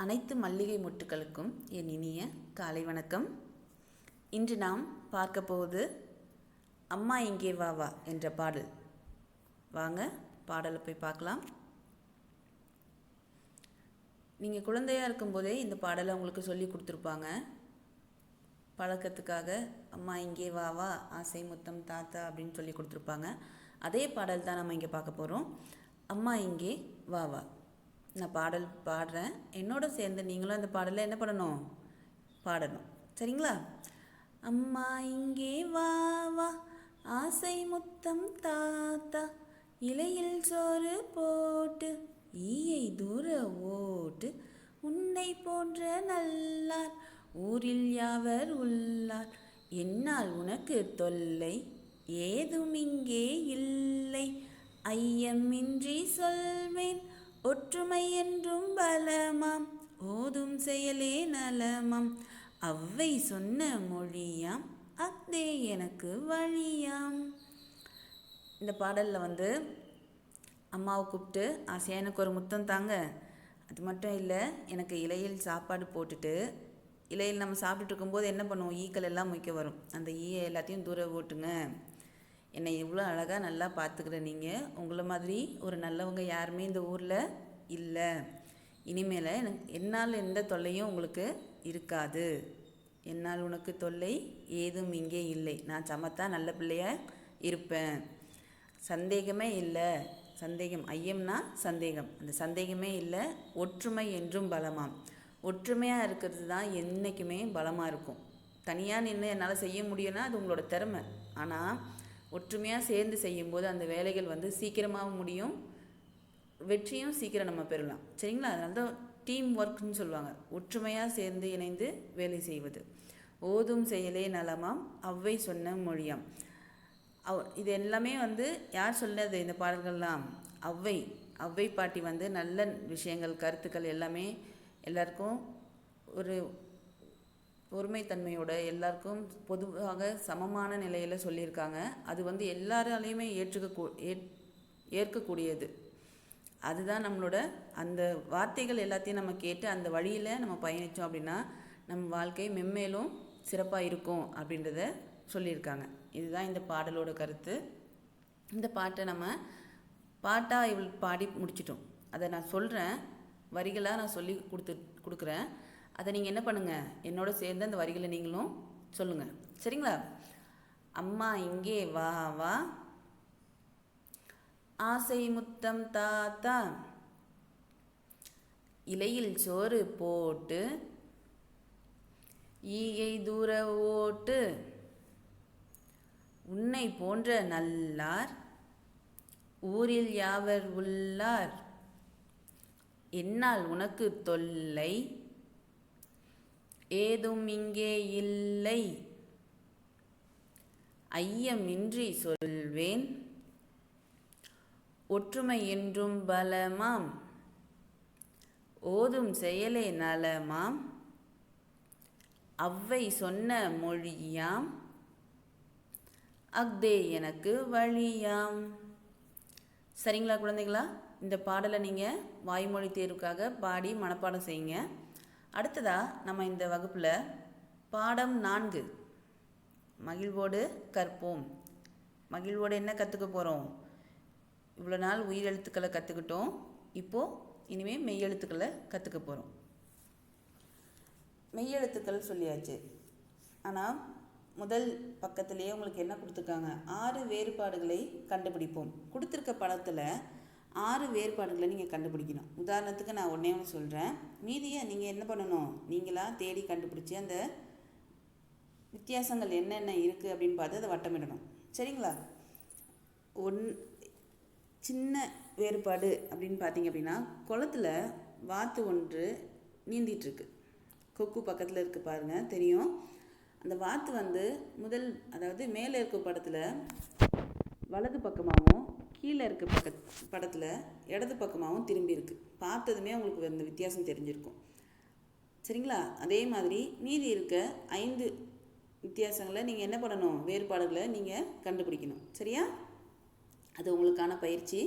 அனைத்து மல்லிகை மொட்டுக்களுக்கும் என் இனிய காலை வணக்கம். இன்று நாம் பார்க்க போவது அம்மா இங்கே வா வா என்ற பாடல். வாங்க பாடலை போய் பார்க்கலாம். நீங்கள் குழந்தையாக இருக்கும்போதே இந்த பாடலை உங்களுக்கு சொல்லி கொடுத்துருப்பாங்க. பழக்கத்துக்காக அம்மா இங்கே வா வா ஆசை முத்தம் தாத்தா அப்படின்னு சொல்லி கொடுத்துருப்பாங்க. அதே பாடல் தான் நம்ம இங்கே பார்க்க போகிறோம். அம்மா இங்கே வா வா. நான் பாடல் பாடுறேன், என்னோட சேர்ந்து நீங்களும் அந்த பாடலை என்ன பண்ணணும், பாடணும். சரிங்களா? அம்மா இங்கே வா வா ஆசை முத்தம் தாத்தா, இலையில் சோறு போட்டு ஈயை தூர ஓட்டு, உன்னை போன்ற நல்லார் ஊரில் யாவர் உள்ளார், என்னால் உனக்கு தொல்லை ஏதும் இங்கே இல்லை, ஐயமின்றி சொல்வேன் ஒற்றுமை என்றும் பலமாம், ஓதும் செயலே நலமாம், அவ்வை சொன்ன மொழியாம், அத்தே எனக்கு வழியாம். இந்த பாடலில் அம்மாவை கூப்பிட்டு ஆசையாக எனக்கு ஒரு முத்தம் தாங்க, அது மட்டும் இல்லை எனக்கு இலையில் சாப்பாடு போட்டுட்டு, இலையில் நம்ம சாப்பிட்டுட்டு இருக்கும்போது என்ன பண்ணுவோம், ஈக்கள் எல்லாம் மொய்க்க வரும், அந்த ஈயை எல்லாத்தையும் தூர ஓட்டுங்க, என்னை இவ்வளோ அழகாக நல்லா பார்த்துக்கிற நீங்கள், உங்களை மாதிரி ஒரு நல்லவங்க யாருமே இந்த ஊரில் இல்லை, இனிமேல் என்னால் எந்த தொல்லையும் உங்களுக்கு இருக்காது, என்னால் உனக்கு தொல்லை ஏதும் இங்கே இல்லை, நான் சமத்தா நல்ல பிள்ளையாக இருப்பேன், சந்தேகமே இல்லை, சந்தேகம் ஐயம்னா சந்தேகம், அந்த சந்தேகமே இல்லை, ஒற்றுமை என்றும் பலமாம், ஒற்றுமையாக இருக்கிறது தான் என்றைக்குமே பலமாக இருக்கும். தனியாக நின்று என்னால் செய்ய முடியும்னா அது உங்களோட திறமை, ஆனால் ஒற்றுமையாக சேர்ந்து செய்யும்போது அந்த வேலைகள் சீக்கிரமாகவும் முடியும், வெற்றியும் சீக்கிரம் நம்ம பெறலாம். சரிங்களா? அதனால தான் டீம் ஒர்க்னு சொல்லுவாங்க, ஒற்றுமையாக சேர்ந்து இணைந்து வேலை செய்வது. ஓதும் செயலே நலமாம், அவ்வை சொன்ன மொழியாம். இது எல்லாமே யார் சொன்னது இந்த பாடல்கள்லாம்? அவ்வை பாட்டி நல்ல விஷயங்கள் கருத்துக்கள் எல்லாமே எல்லாருக்கும் ஒரு ஒருமைத்தன்மையோட எல்லாருக்கும் பொதுவாக சமமான நிலையில் சொல்லியிருக்காங்க. அது எல்லாராலையுமே ஏற்கக்கூடியது. அதுதான் நம்மளோட அந்த வார்த்தைகள் எல்லாத்தையும் நம்ம கேட்டு அந்த வழியில் நம்ம பயணித்தோம் அப்படின்னா நம்ம வாழ்க்கை மென்மேலும் சிறப்பாக இருக்கும் அப்படின்றத சொல்லியிருக்காங்க. இதுதான் இந்த பாடலோட கருத்து. இந்த பாட்டை நம்ம பாட்டாக பாடி முடிச்சிட்டோம். அதை நான் சொல்கிறேன், வரிகளாக நான் சொல்லி கொடுக்குறேன். அதை நீங்கள் என்ன பண்ணுங்கள், என்னோட சேர்ந்து அந்த வரிகளை நீங்களும் சொல்லுங்கள். சரிங்களா? அம்மா இங்கே வா வா ஆசை முத்தம் தாத்தா, இலையில் சோறு போட்டு ஈகை தூர ஓட்டு, உன்னை போன்ற நல்லார் ஊரில் யாவர் உள்ளார், என்னால் உனக்கு தொல்லை ஏதும் இங்கே இல்லை, ஐயமின்றி சொல்வேன் ஒற்றுமை என்றும் பலமாம், ஓதும் செயலே நலமாம், அவ்வை சொன்ன மொழியாம், அக்தே எனக்கு வழியாம். சரிங்களா குழந்தைகளா? இந்த பாடலை நீங்கள் வாய்மொழி தேர்வுக்காக பாடி மனப்பாடம் செய்யுங்க. அடுத்ததாக நம்ம இந்த வகுப்பில் பாடம் 4 மகிழ்வோடு கற்போம். மகிழ்வோடு என்ன கற்றுக்க போகிறோம்? இவ்வளோ நாள் உயிரெழுத்துக்களை கற்றுக்கிட்டோம், இப்போது இனிமேல் மெய்யெழுத்துக்களை கற்றுக்க போகிறோம். மெய்யெழுத்துக்கள் சொல்லியாச்சு, ஆனால் முதல் பக்கத்திலேயே உங்களுக்கு என்ன கொடுத்துருக்காங்க, 6 வேறுபாடுகளை கண்டுபிடிப்போம். கொடுத்துருக்க படத்தில் 6 வேறுபாடுகளை நீங்கள் கண்டுபிடிக்கணும். உதாரணத்துக்கு நான் ஒன்றே ஒன்று சொல்கிறேன், மீதியை நீங்கள் என்ன பண்ணணும், நீங்களாக தேடி கண்டுபிடிச்சி அந்த வித்தியாசங்கள் என்னென்ன இருக்குது அப்படின்னு பார்த்து அதை வட்டமிடணும். சரிங்களா? சின்ன வேறுபாடு அப்படின்னு பார்த்தீங்க அப்படின்னா, குளத்தில் வாத்து ஒன்று நீந்திகிட்ருக்கு, கொக்கு பக்கத்தில் இருக்குது பாருங்கள், தெரியும். அந்த வாத்து அதாவது மேலே இருக்க படத்தில் வலது பக்கமாகவும் கீழே இருக்க படத்தில் இடது பக்கமாகவும் திரும்பி இருக்குது. பார்த்ததுமே உங்களுக்கு அந்த வித்தியாசம் தெரிஞ்சிருக்கும். சரிங்களா? அதே மாதிரி மீதி இருக்க 5 வித்தியாசங்களை நீங்கள் என்ன பண்ணணும், வேறுபாடுகளை நீங்கள் கண்டுபிடிக்கணும். சரியா? அது உங்களுக்கான பயிற்சி.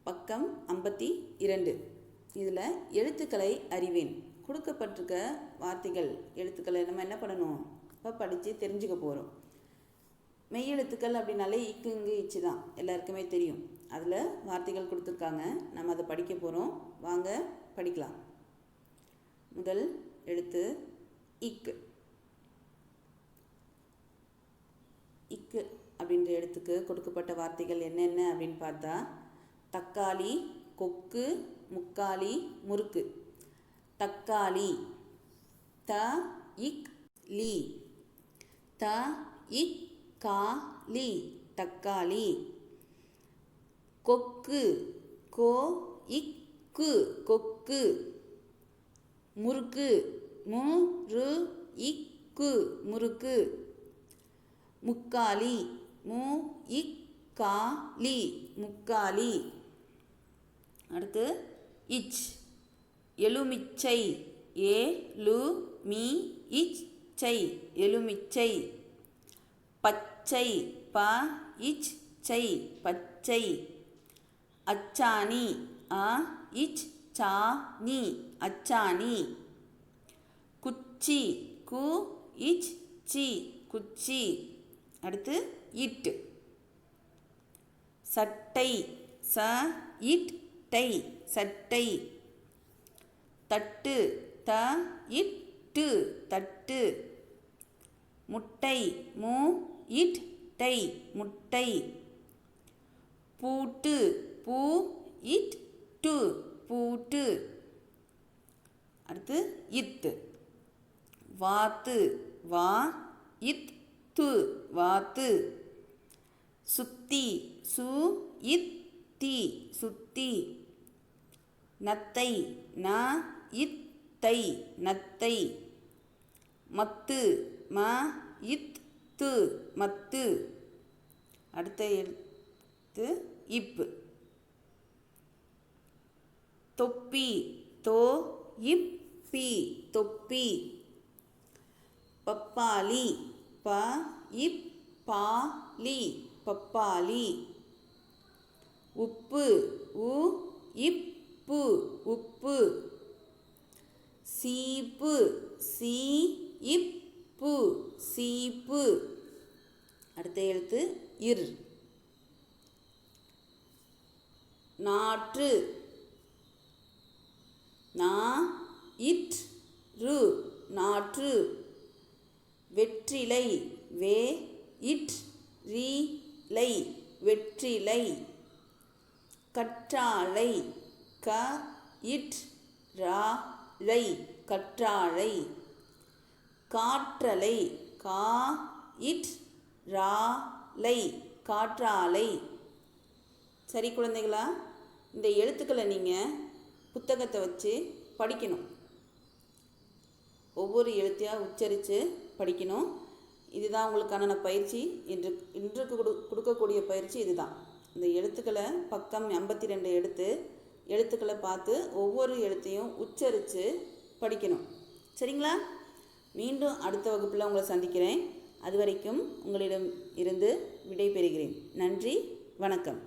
பக்கம் 52. இதில் எழுத்துக்களை அறிவேன். கொடுக்கப்பட்டிருக்க வார்த்தைகள் எழுத்துக்களை நம்ம என்ன பண்ணணும், இப்போ படித்து தெரிஞ்சுக்க போகிறோம். மெய்யெழுத்துக்கள் அப்படின்னாலே இக்கு இங்கு இச்சு தான் எல்லாருக்குமே தெரியும். அதில் வார்த்தைகள் கொடுத்துருக்காங்க, நம்ம அதை படிக்க போகிறோம். வாங்க படிக்கலாம். முதல் எழுத்து இக்கு. இக்கு அப்படின்ற எழுத்துக்கு கொடுக்கப்பட்ட வார்த்தைகள் என்னென்ன அப்படின்னு பார்த்தா, தக்காளி, கொக்கு, முக்காளி, முறுக்கு. தக்காளி, த இக் லி, த இக் கா லி, தக்காளி. கொக்கு, கோ இக்கு, கொக்கு. முறுக்கு, மு ரு இக்கு, முறுக்கு. முக்காளி, மு இக் கா லி, முக்காளி. அடுத்து இச், எலுமிச்சை, ஏ லு மீ இச் சை, எலுமிச்சை. பச்சை, ப இச் சை, பச்சை. அச்சாணி, அ இச் சா நீ, அச்சாணி. குச்சி, கு இச் சி, குச்சி. அடுத்து இட். சட்டை, ச இட் டை, சட்டை. தட்டு, த இட்டு, தட்டு. முட்டை, மு இட் டை, முட்டை. பூட்டு, பூ இட் டு, பூட்டு. அடுத்து இத்து. வாத்து, வா இத் து, வாத்து. சுத்தி, சு இத் தி, சுத்தி. நத்தை, ந இத் தை, நத்தை. மத்து, ம இத் து, மத்து. அடுத்த எழுத்து இப்பு. தொப்பி, தோ இப் பி, தொப்பி. பப்பாளி, ப இப் பா லி, பப்பாளி. உப்பு, உ இப்பு, உப்பு. சீப்பு, சி இப்பு, சீப்பு. அடுத்த எழுத்து இர். நாற்று, நா இட் ரு, நாற்று. வெற்றிலை, வே இட் ரி லை, வெற்றிலை. கற்றாழை, க இட் ரா ழை, கற்றாழை. காற்றலை, கா இட் ரா லை, காற்றாலை. சரி குழந்தைகளா, இந்த எழுத்துக்களை நீங்கள் புத்தகத்தை வச்சு படிக்கணும். ஒவ்வொரு எழுத்தையாக உச்சரித்து படிக்கணும். இதுதான் உங்களுக்கான பயிற்சி. இன்றைக்கு கொடுக்கக்கூடிய பயிற்சி இதுதான். இந்த எழுத்துக்களை பக்கம் 52 எழுத்துக்களை பார்த்து ஒவ்வொரு எழுத்தையும் உச்சரித்து படிக்கணும். சரிங்களா? மீண்டும் அடுத்த வகுப்பில் உங்களை சந்திக்கிறேன். அது வரைக்கும் உங்களிடம் இருந்து விடை பெறுகிறேன். நன்றி, வணக்கம்.